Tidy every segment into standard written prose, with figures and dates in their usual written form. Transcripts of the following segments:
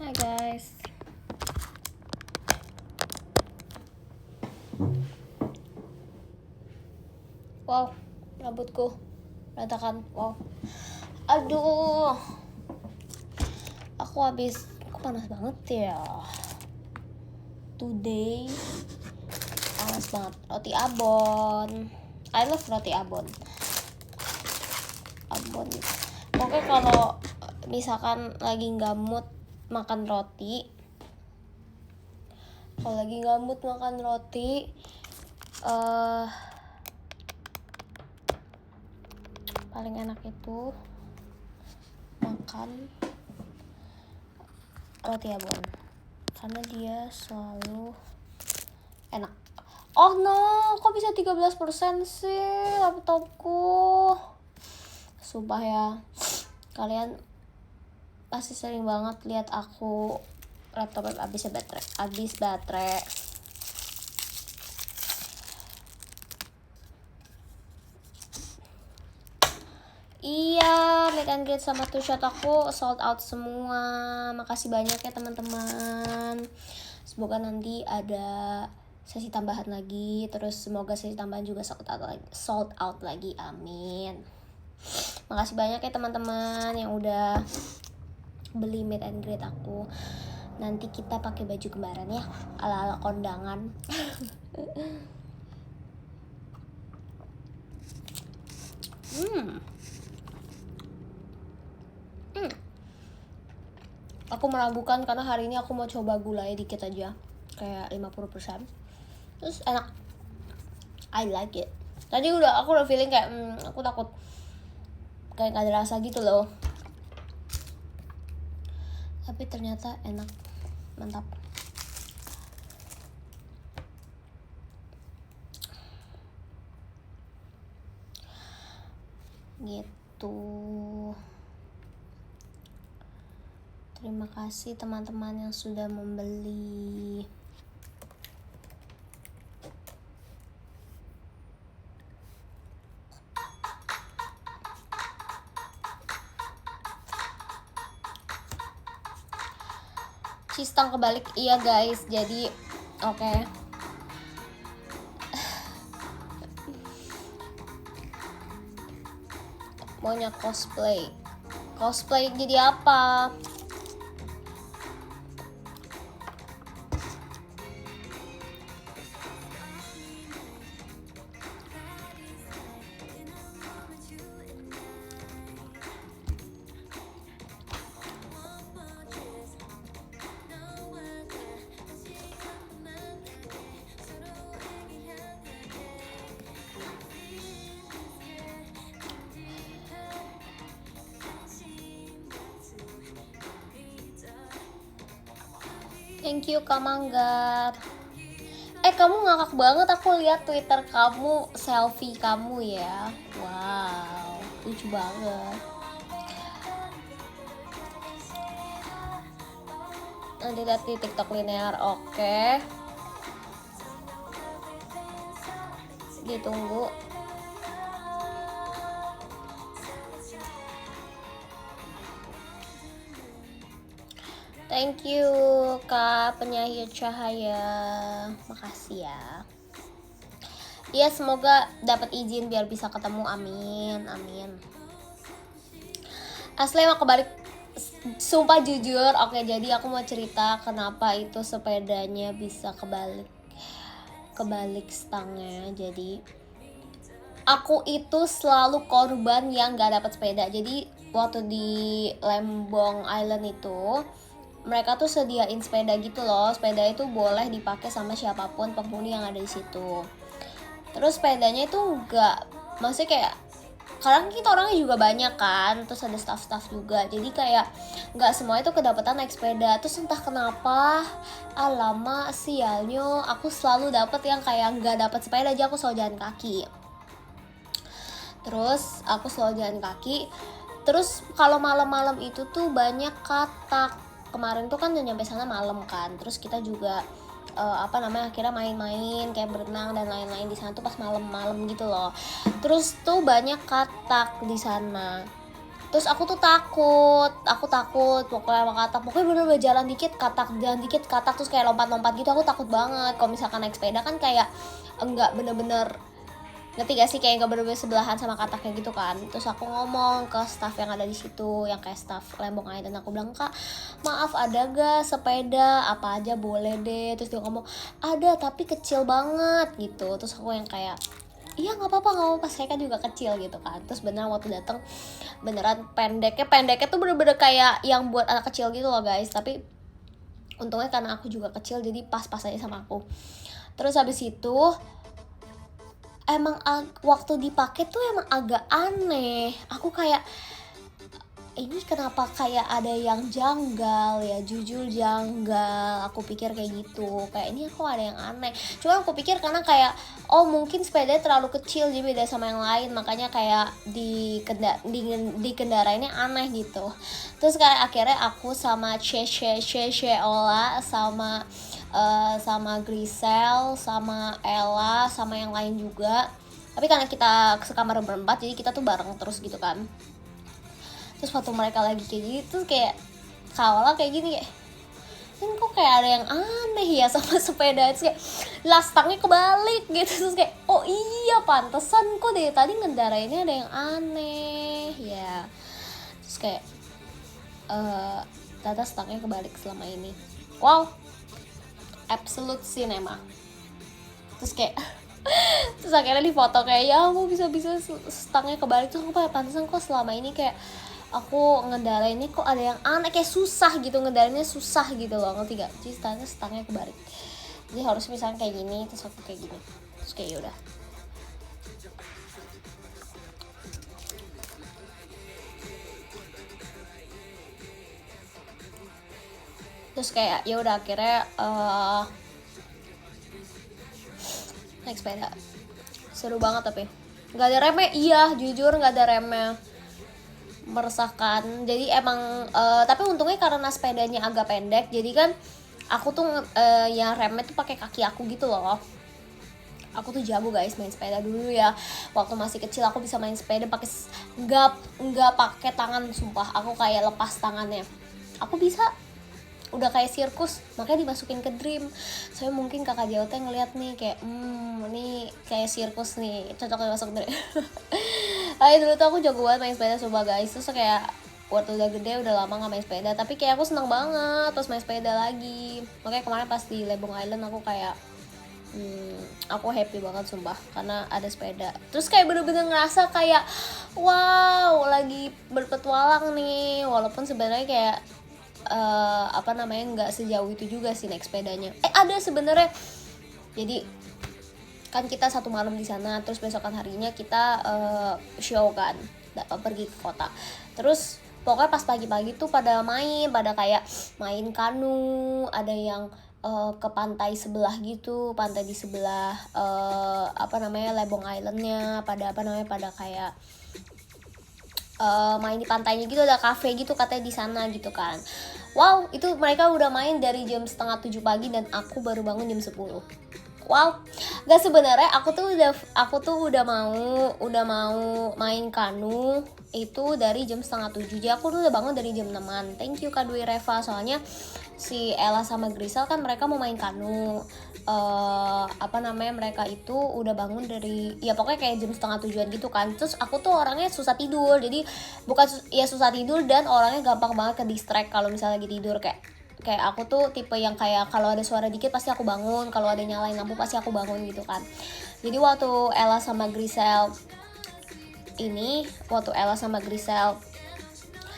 Hai guys. Wow, rambutku berantakan. Wow. Aduh. Aku panas banget ya. Today panas banget. Roti abon. I love roti abon. Pokoknya kalau misalkan lagi nggak mood makan roti, paling enak itu makan roti abon karena dia selalu enak. Oh no, kok bisa 13% sih laptopku? Sumpah ya, kalian pasti sering banget lihat aku laptop habis baterai. Iya, meet and greet sama two shot aku sold out semua. Makasih banyak ya teman-teman. Semoga nanti ada sesi tambahan lagi. Terus semoga sesi tambahan juga sold out lagi. Amin. Makasih banyak ya teman-teman yang udah beli meet and greet aku. Nanti kita pakai baju kembaran ya, ala-ala kondangan. Aku meragukan karena hari ini aku mau coba gulai dikit aja, kayak 50%. Terus enak, I like it. Tadi aku udah feeling kayak aku takut kayak gak ada rasa gitu loh, tapi ternyata enak, mantap. Gitu. Terima kasih teman-teman yang sudah membeli. Sistem kebalik, iya guys. Jadi oke. Maunya cosplay jadi apa? Thank you Kak Manggar. Kamu ngakak banget, aku lihat Twitter kamu, selfie kamu ya. Wow, lucu banget. Nanti lihat di TikTok linear, oke. Ditunggu. Thank you Kak Penyahir Cahaya, makasih ya. Iya, semoga dapat izin biar bisa ketemu, amin. Asli emang kebalik, sumpah jujur. Oke, jadi aku mau cerita kenapa itu sepedanya bisa kebalik stangnya. Jadi aku itu selalu korban yang gak dapat sepeda. Jadi waktu di Lembong Island itu mereka tuh sediain sepeda gitu loh. Sepeda itu boleh dipakai sama siapapun penghuni yang ada di situ. Terus sepedanya itu maksudnya kayak kadang kita orangnya juga banyak kan, terus ada staff juga, jadi kayak nggak semua itu kedapatan naik sepeda. Terus entah kenapa, lama sialnya aku selalu dapet yang kayak nggak dapet sepeda aja, aku selalu jalan kaki. Terus kalau malam-malam itu tuh banyak katak. Kemarin tuh kan udah nyampe sana malam kan, terus kita juga akhirnya main-main kayak berenang dan lain-lain di sana tuh pas malam-malam gitu loh. Terus tuh banyak katak di sana. Terus aku takut pokoknya sama katak. Pokoknya bener-bener jalan dikit katak terus kayak lompat-lompat gitu. Aku takut banget. Kalau misalkan naik sepeda kan kayak enggak bener-bener, ngerti gak sih, kayak gak bener-bener sebelahan sama kataknya gitu kan. Terus aku ngomong ke staff yang ada di situ, yang kayak staff Lembong Island, aku bilang, "Kak, maaf ada gak sepeda, apa aja boleh deh." Terus dia ngomong, "Ada tapi kecil banget," gitu. Terus aku yang kayak, "Iya nggak apa-apa, saya kan juga kecil," gitu kan. Terus beneran waktu datang beneran pendeknya tuh bener-bener kayak yang buat anak kecil gitu loh guys. Tapi untungnya karena aku juga kecil jadi pas-pas aja sama aku. Terus habis itu emang waktu dipakai tuh emang agak aneh. Aku kayak ini kenapa kayak ada yang janggal ya, jujur janggal. Aku pikir kayak gitu, kayak ini kok ada yang aneh. Cuma aku pikir karena kayak oh mungkin sepedanya terlalu kecil jadi beda sama yang lain, makanya kayak dikendarainnya aneh gitu. Terus kayak akhirnya aku sama Ola sama Grisel sama Ella sama yang lain juga, tapi karena kita sekamar berempat jadi kita tuh bareng terus gitu kan. Terus foto mereka lagi kayak gitu, kayak Kaola kayak gini kayak ini kok kayak ada yang aneh ya sama sepeda. Terus kayak lastangnya kebalik gitu. Terus kayak oh iya pantesan kok dari tadi ngendarainnya ada yang aneh ya. Terus kayak ternyata stangnya kebalik selama ini. Wow, absolute cinema. Terus kayak terus akhirnya di foto kayak ya aku bisa stangnya kebalik. Terus aku kayak pantesan kok selama ini kayak aku ngendarainnya kok ada yang aneh, kayak susah gitu, ngendarainnya susah gitu loh, ngerti gak? Jadi stangnya kebalik, jadi harus misalnya kayak gini, terus aku kayak gini, terus kayak yaudah. Terus kayak ya udah akhirnya naik sepeda seru banget, tapi nggak ada remnya. Iya jujur nggak ada remnya, meresahkan. Jadi emang tapi untungnya karena sepedanya agak pendek, jadi kan aku tuh yang remnya tuh pakai kaki aku gitu loh. Aku tuh jago guys main sepeda dulu ya, waktu masih kecil aku bisa main sepeda pakai nggak pakai tangan, sumpah aku kayak lepas tangannya, aku bisa udah kayak sirkus, makanya dimasukin ke Dream. Saya mungkin kakak JOT ngeliat nih kayak ini kayak sirkus nih, cocok masuk Dream. Dulu tuh aku jago banget main sepeda coba guys. Terus kayak waktu udah gede udah lama gak main sepeda, tapi kayak aku seneng banget terus main sepeda lagi. Makanya kemarin pas di Lebong Island aku kayak aku happy banget sumpah karena ada sepeda. Terus kayak bener-bener ngerasa kayak wow lagi berpetualang nih, walaupun sebenarnya kayak nggak sejauh itu juga sih naik sepedanya. Ada sebenarnya. Jadi kan kita satu malam di sana, terus besokan harinya kita show kan, pergi ke kota. Terus pokoknya pas pagi-pagi tuh pada kayak main kanu, ada yang ke pantai sebelah gitu, pantai di sebelah Lebong Islandnya, pada kayak main di pantainya gitu, ada cafe gitu katanya di sana gitu kan. Wow, itu mereka udah main dari jam 6:30 pagi dan aku baru bangun jam 10. Wow, gak sebenarnya aku tuh udah mau main kanu itu dari jam 6:30. Jadi aku udah bangun dari jam 6-an. Thank you Kak Dwi Reva, soalnya si Ella sama Grisel kan mereka mau main kanu. Mereka itu udah bangun dari ya pokoknya kayak jam 6:30 gitu kan. Terus aku tuh orangnya susah tidur, jadi bukan susah tidur dan orangnya gampang banget ke distract kalau misalnya lagi tidur. Kayak aku tuh tipe yang kayak kalau ada suara dikit pasti aku bangun, kalau ada nyalain lampu pasti aku bangun gitu kan. Jadi waktu Ella sama Grisel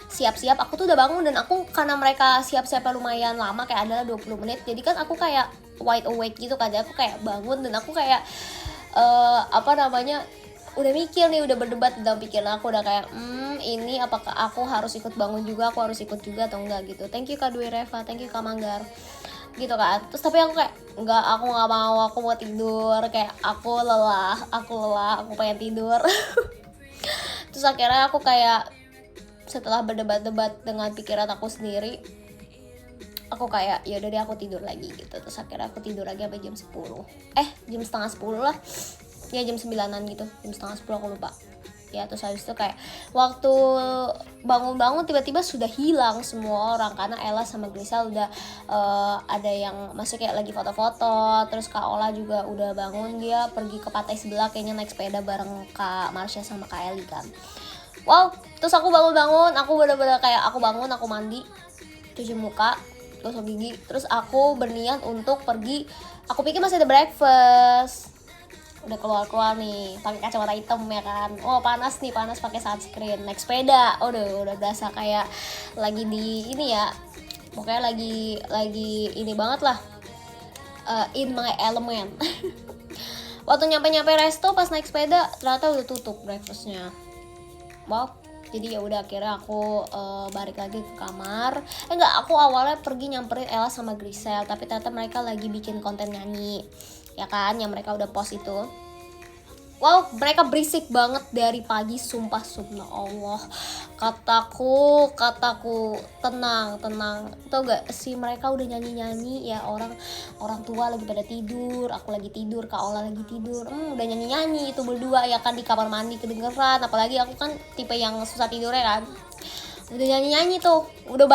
siap-siap, aku tuh udah bangun. Dan aku karena mereka siap-siapnya lumayan lama, kayak adalah 20 menit, jadi kan aku kayak wide awake gitu kan. Jadi aku kayak bangun dan aku kayak udah mikir nih, udah berdebat dalam pikiran aku, udah kayak ini apakah aku harus ikut bangun juga, aku harus ikut juga atau enggak gitu. Thank you Kak Dwi Reva, thank you Kak Manggar gitu kan. Terus tapi aku kayak enggak, aku nggak mau, aku mau tidur, kayak aku lelah, aku pengen tidur. Terus akhirnya aku kayak setelah berdebat-debat dengan pikiran aku sendiri, aku kayak ya udah deh aku tidur lagi gitu. Terus akhirnya aku tidur lagi sampai jam 10, jam setengah 10 lah ya, jam 9-an gitu, jam setengah 10 aku lupa ya. Terus habis itu kayak waktu bangun-bangun tiba-tiba sudah hilang semua orang, karena Ella sama Grisel udah ada yang masih kayak lagi foto-foto. Terus Kak Ola juga udah bangun, dia pergi ke pantai sebelah kayaknya naik sepeda bareng Kak Marsha sama Kak Eli kan. Wow, terus aku bangun-bangun, aku bener-bener kayak aku bangun, aku mandi, cuci muka, gosok gigi, terus aku berniat untuk pergi. Aku pikir masih ada breakfast, udah keluar nih pakai kacamata hitam ya kan. Oh panas pakai sunscreen, naik sepeda. Udah berasa kayak lagi di ini ya, pokoknya lagi ini banget lah, in my element. Waktu nyampe resto pas naik sepeda ternyata udah tutup breakfastnya. Wow, Jadi ya udah akhirnya aku balik lagi ke kamar. Enggak, aku awalnya pergi nyamperin Ella sama Grisel, tapi ternyata mereka lagi bikin konten nyanyi, ya kan, yang mereka udah post itu. Wow, mereka berisik banget dari pagi, sumpah Allah. Kataku tenang. Tau gak sih, mereka udah nyanyi ya, orang tua lagi pada tidur, aku lagi tidur, Kak Ola lagi tidur. Udah nyanyi itu berdua ya kan, di kamar mandi kedengeran. Apalagi aku kan tipe yang susah tidur ya kan. Udah nyanyi tuh, udah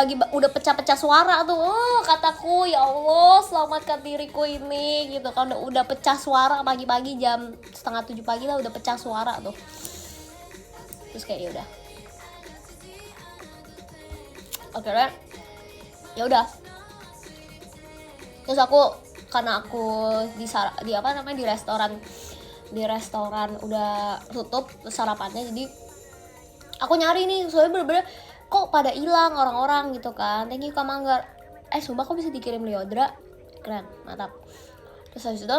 pecah-pecah suara tuh. Kataku, ya Allah, selamatkan diriku ini gitu kan. Udah pecah suara pagi-pagi, jam 6:30 pagi lah udah pecah suara tuh. Terus kayak ya udah, akhirnya ya udah. Terus karena aku di restoran udah tutup sarapannya, jadi aku nyari nih, soalnya bener-bener kok pada hilang orang-orang gitu kan. Thank you Kak Manggar. Sumpah kok bisa dikirim Liodra, keren, mantap. Terus habis itu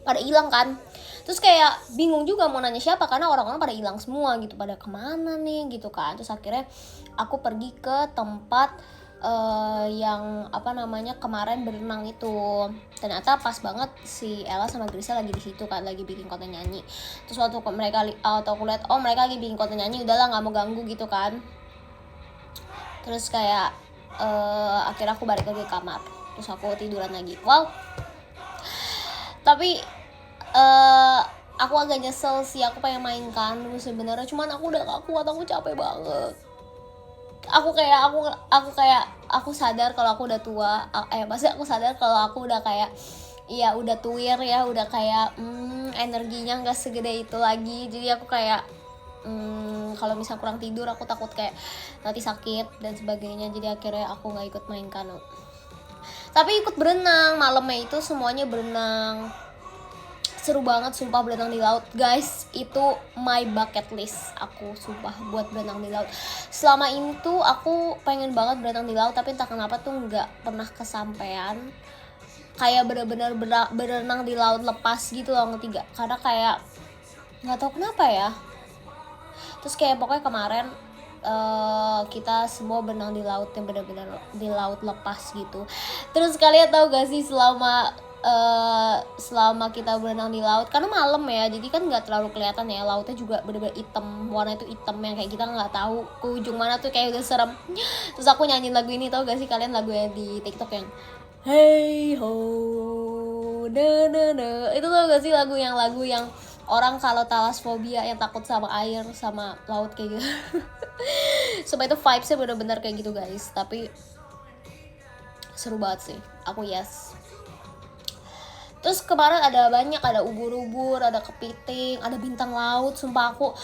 pada hilang kan. Terus kayak bingung juga mau nanya siapa, karena orang-orang pada hilang semua gitu, pada kemana nih gitu kan. Terus akhirnya aku pergi ke tempat yang kemarin berenang itu. Ternyata pas banget si Ella sama Grisel lagi di situ kan, lagi bikin konten nyanyi. Terus waktu aku lihat mereka lagi bikin konten nyanyi, udahlah nggak mau ganggu gitu kan. Terus kayak akhirnya aku balik lagi ke kamar, terus aku tiduran lagi. Wow, tapi aku agak nyesel sih, aku pengen main kanu sebenarnya, cuman aku udah gak kuat, aku capek banget. Aku sadar kalau aku udah tua, aku sadar kalau aku udah kayak, ya udah tuir ya, udah kayak energinya nggak segede itu lagi. Jadi aku kayak kalau misal kurang tidur, aku takut kayak nanti sakit dan sebagainya. Jadi akhirnya aku nggak ikut main kanu, tapi ikut berenang. Malamnya itu semuanya berenang, seru banget sumpah. Berenang di laut guys, itu my bucket list aku sumpah, buat berenang di laut. Selama itu aku pengen banget berenang di laut, tapi entah kenapa tuh nggak pernah kesampaian. Kayak bener-bener berenang di laut lepas gitu loh, ngerti gak? Karena kayak nggak tahu kenapa ya. Terus kayak pokoknya kemarin kita semua berenang di laut yang bener-bener di laut lepas gitu. Terus kalian tahu gak sih, selama kita berenang di laut, karena malam ya, jadi kan nggak terlalu kelihatan ya, lautnya juga bener-bener hitam, warna itu hitam yang kayak kita nggak tahu ke ujung mana tuh, kayak udah serem. Terus aku nyanyiin lagu ini, tau gak sih kalian lagu yang di TikTok yang hey ho na na na, itu tau gak sih lagu yang orang kalau talasfobia, yang takut sama air sama laut kayak gitu. Supaya itu vibesnya bener-bener kayak gitu guys. Tapi seru banget sih, aku yes. Terus kemarin ada ubur-ubur, ada kepiting, ada bintang laut. Sumpah aku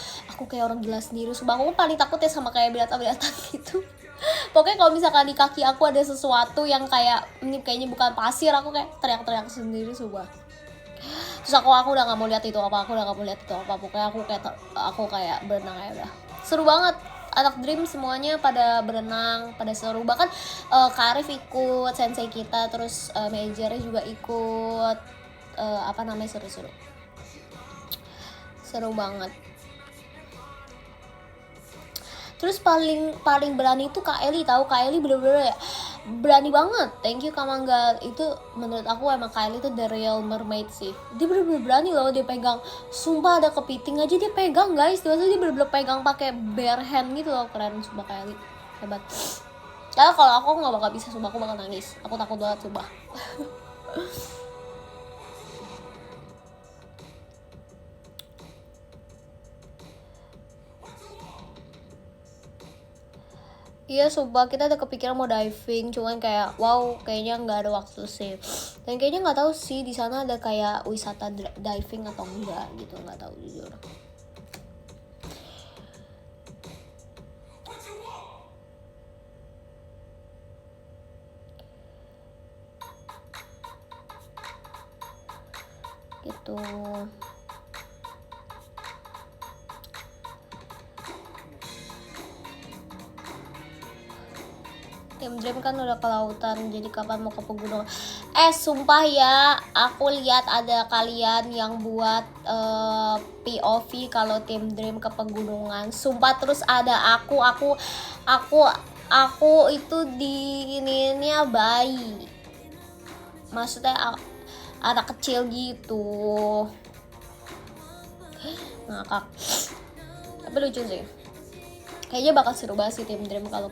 kayak orang gila sendiri. Sumpah aku paling takut ya sama kayak binatang-binatang gitu. Pokoknya kalau misalkan di kaki aku ada sesuatu yang kayak ini kayaknya bukan pasir, aku kayak teriak-teriak sendiri sumpah. Terus aku udah nggak mau lihat itu apa, pokoknya aku kayak berenang aja udah. Seru banget. Anak Dream semuanya pada berenang, pada seru. Bahkan Kak Arif ikut, sensei kita, terus manajernya juga ikut. Seru banget. Terus paling berani itu Kak Eli, tahu Kak Eli bener-bener ya berani banget. Thank you Kak Manggal. Itu menurut aku emang Kak Eli itu the real mermaid sih. Dia bener-bener berani loh, dia pegang. Sumpah ada kepiting aja dia pegang guys. Dia bener-bener pegang pakai bare hand gitu loh, keren sumpah Kak Eli. Hebat. Karena kalau aku nggak bakal bisa, sumpah aku bakal nangis. Aku takut banget sumpah. Iya sumpah, kita ada kepikiran mau diving, cuman kayak wow, kayaknya nggak ada waktu sih. Dan kayaknya nggak tahu sih di sana ada kayak wisata diving atau enggak gitu, nggak tahu jujur. Gitu. Ya Team Dream kan udah ke lautan, jadi kapan mau ke pegunungan? Sumpah ya, aku lihat ada kalian yang buat POV kalau Team Dream ke pegunungan. Sumpah, terus ada aku itu di ininya bayi. Maksudnya anak kecil gitu. Ngakak. Tapi lucu sih. Kayaknya bakal seru banget sih Team Dream kalau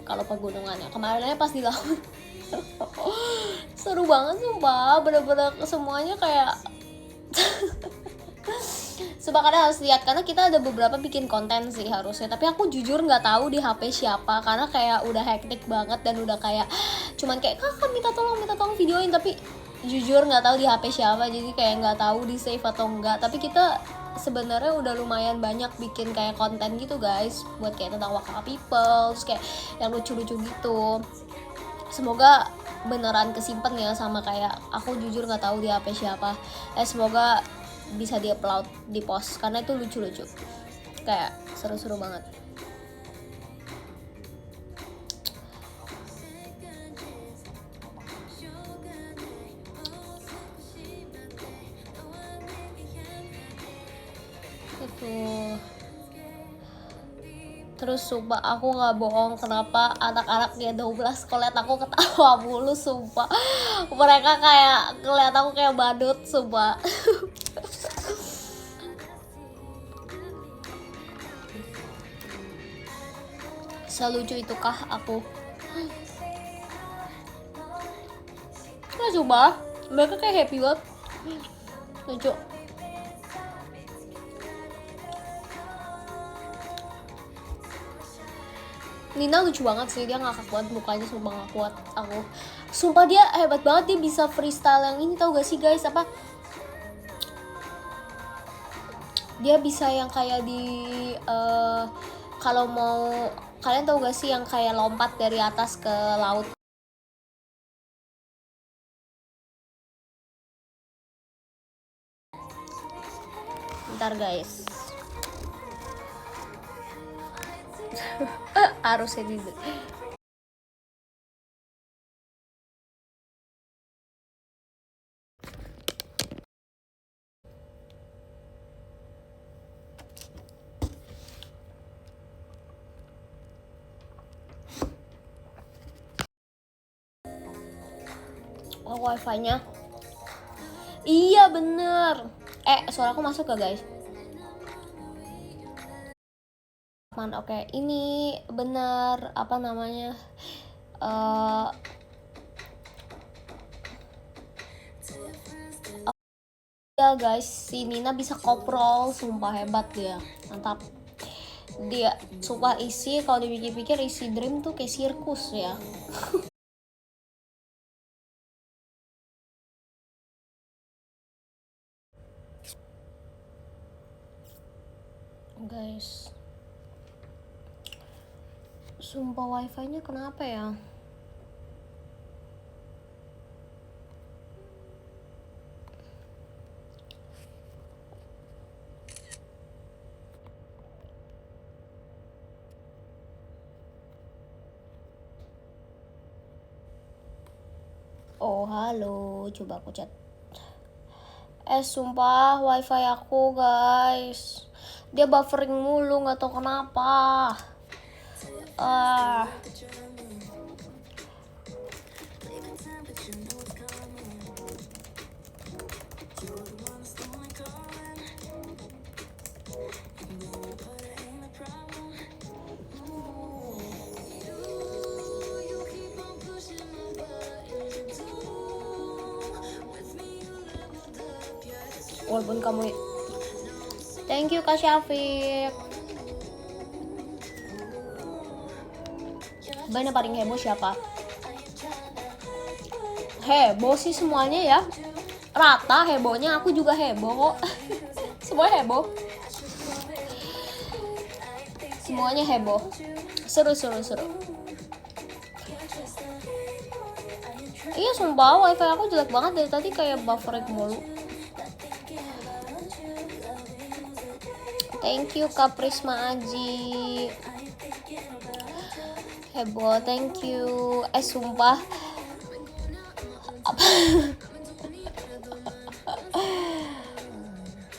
pegunungannya. Kemarinnya pas di laut. Seru banget sumpah, bener-bener semuanya kayak sumpah, kadang harus lihat karena kita ada beberapa bikin konten sih harusnya, tapi aku jujur nggak tahu di HP siapa karena kayak udah hektik banget dan udah kayak cuman kayak kakak minta tolong videoin, tapi jujur nggak tahu di HP siapa, jadi kayak nggak tahu di save atau enggak. Tapi kita sebenarnya udah lumayan banyak bikin kayak konten gitu guys, buat kayak tentang Wakaka People, terus kayak yang lucu-lucu gitu. Semoga beneran kesimpan ya, sama kayak aku jujur nggak tahu di HP siapa. Semoga bisa di-upload di post karena itu lucu-lucu, kayak seru-seru banget. Itu terus sumpah aku nggak bohong, kenapa anak-anaknya 12 kalau liat aku ketawa mulu sumpah. Mereka kayak ngeliat aku kayak badut sumpah. Selucu itukah aku? Nah coba mereka kayak happy banget, lucu. Nina lucu banget sih, dia ngakak banget mukanya, sumpah gak kuat aku. Sumpah dia hebat banget, dia bisa freestyle yang ini, tau gak sih guys, apa? Dia bisa yang kayak di kalau mau, kalian tau gak sih yang kayak lompat dari atas ke laut? Bentar guys. Harusnya gitu. Oh, wifi-nya. Iya bener. Suaraku masuk gak guys? Oke, ini bener apa namanya? Ya guys, si Nina bisa koprol, sumpah hebat dia, mantap. Dia sumpah isi, kalau dipikir-pikir isi Dream tuh kayak sirkus ya. Guys, sumpah wifi-nya kenapa ya? Oh halo, coba aku chat. Sumpah wifi aku guys, dia buffering mulu, nggak tahu kenapa. Walaupun kamu, thank you Kak Syafiq. Band yang paling heboh siapa? Heboh sih semuanya ya, rata hebohnya, aku juga heboh kok. Semuanya heboh, semuanya heboh, seru. Iya sumpah wifi aku jelek banget dari tadi, kayak buffering mulu. Thank you Kak Prisma Aji. heboh, thank you. Sumpah apa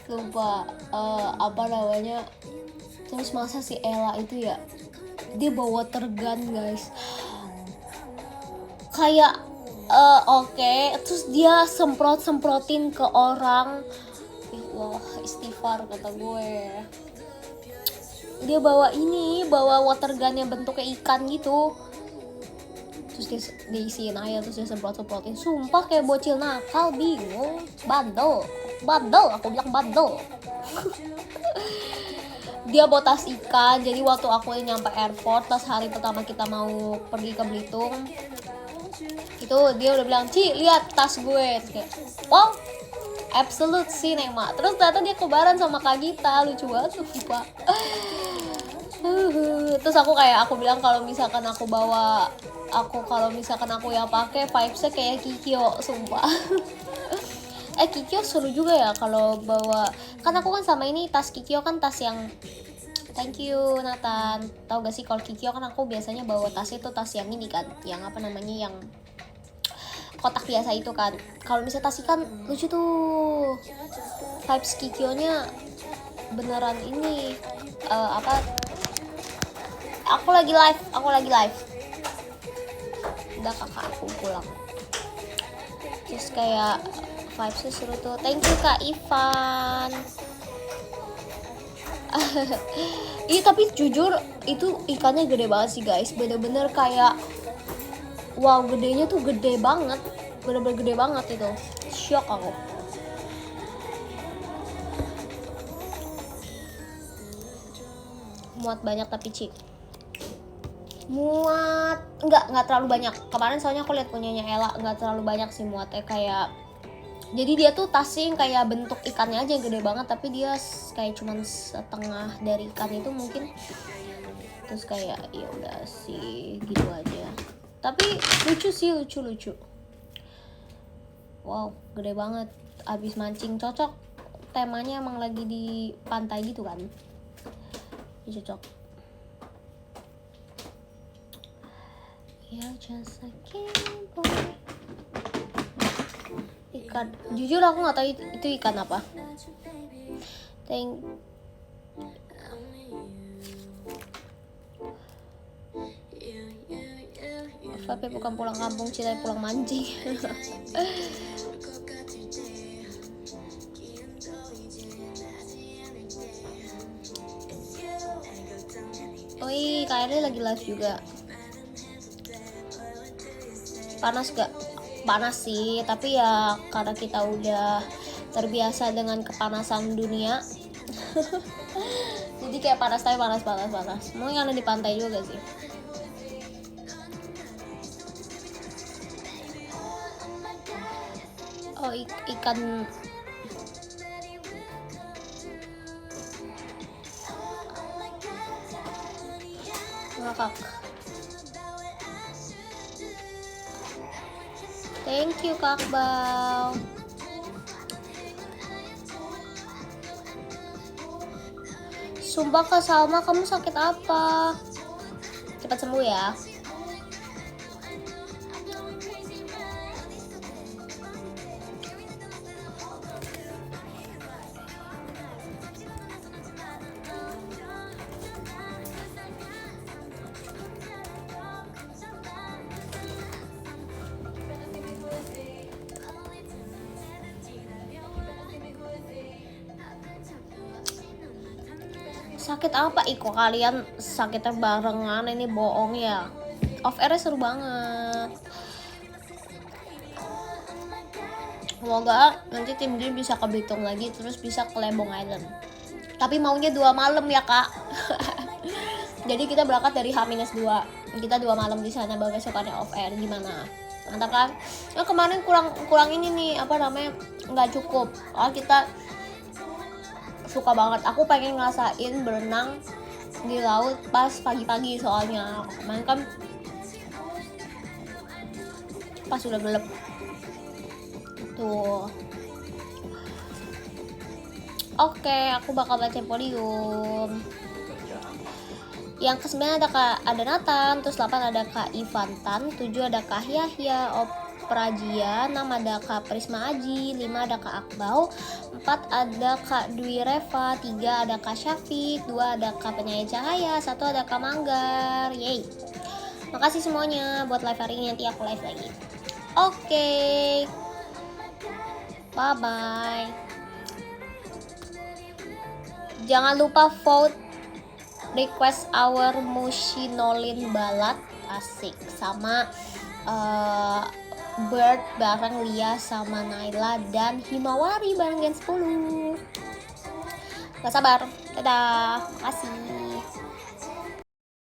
lupa apa namanya. Terus masa si Ella itu ya, dia bawa water gun guys, kayak oke. Terus dia semprotin ke orang. Wah, istighfar kata gue. Dia bawa water gun yang bentuknya ikan gitu, terus dia diisiin air, terus dia semprotin. Sumpah kayak bocil nakal, bingung, bandel, aku bilang bandel. Dia bawa tas ikan. Jadi waktu aku nyampe airport pas hari pertama kita mau pergi ke Belitung, itu dia udah bilang, "Ci, lihat tas gue." Terus kayak, wow, absolute sih Nema. Terus ternyata dia kebaran sama Kak Gita, lucu banget sumpah. Terus aku bilang kalau misalkan aku yang pakai vibesnya kayak Kikyo, sumpah. Kikyo seru juga ya kalau bawa. Kan aku kan sama ini tas Kikyo kan tas yang, thank you Nathan. Tahu gak sih kalau Kikyo kan aku biasanya bawa tas itu tas yang ini kan, yang apa namanya, yang kotak biasa itu kan. Kalau misalnya tas ikan lucu tuh. Vibes Kikyo-nya beneran ini aku lagi live. Udah kakak aku pulang. Terus kayak vibesnya seru tuh. Thank you Kak Ivan. Iya tapi jujur itu ikannya gede banget sih guys. Bener-bener kayak wow, gedenya tuh gede banget. Bener-bener gede banget itu. Shock aku. Muat banyak tapi Cik. Muat nggak terlalu banyak. Kemarin soalnya aku lihat punyanya Ella, nggak terlalu banyak sih muatnya. Kayak jadi dia tuh tasnya kayak bentuk ikannya aja yang gede banget, tapi dia kayak cuman setengah dari ikan itu mungkin. Terus kayak ya udah sih gitu aja. Tapi lucu sih, lucu. Wow, gede banget. Abis mancing cocok. Temanya emang lagi di pantai gitu kan. Ya, cocok. You're just a game boy. Ikan, jujur aku nggak tahu itu ikan apa. Tapi bukan pulang kampung, Cita pulang mancing. Oi, kayaknya lagi live juga. Panas gak? Panas sih, tapi ya karena kita udah terbiasa dengan kepanasan dunia. Jadi kayak panas. Mungkin karena di pantai juga sih. Oh, ikan ngakak. Thank you Kak Bau. Sumpah Kak Salma, kamu sakit apa? Cepat sembuh ya. Sakit apa? Kok kalian sakitnya barengan? Ini bohong ya. Off air seru banget. Semoga nanti tim dia bisa ke Belitung lagi, terus bisa ke Lembong Island. Tapi maunya 2 malam ya Kak. Jadi kita berangkat dari H-2. Kita 2 malam di sana, baru besokannya off air. Gimana? Mantap kan? Nah, kemarin kurang ini nih, apa namanya? Nggak cukup. Oh, kita suka banget. Aku pengen ngerasain berenang di laut pas pagi-pagi, soalnya kemarin kan pas udah gelap tuh. Oke, aku bakal baca podium. Yang ke-9 ada Nathan, terus 8 ada Kak Ivantan, 7 ada Kak Yahya Oprajia, 6 ada Kak Prisma Aji, 5 ada Kak Akbau, 4 ada Kak Dwi Reva, 3 ada Kak Syafiq, 2 ada Kak Penyayang Cahaya, 1 ada Kak Manggar. Yeay. Makasih semuanya buat live hari ini, nanti aku live lagi. Oke. Bye bye. Jangan lupa vote request our Mushinolin Balat, asik, sama Bird bareng Lia sama Naila, dan Himawari bareng Gen 10. Gak sabar. Dadah. Makasih.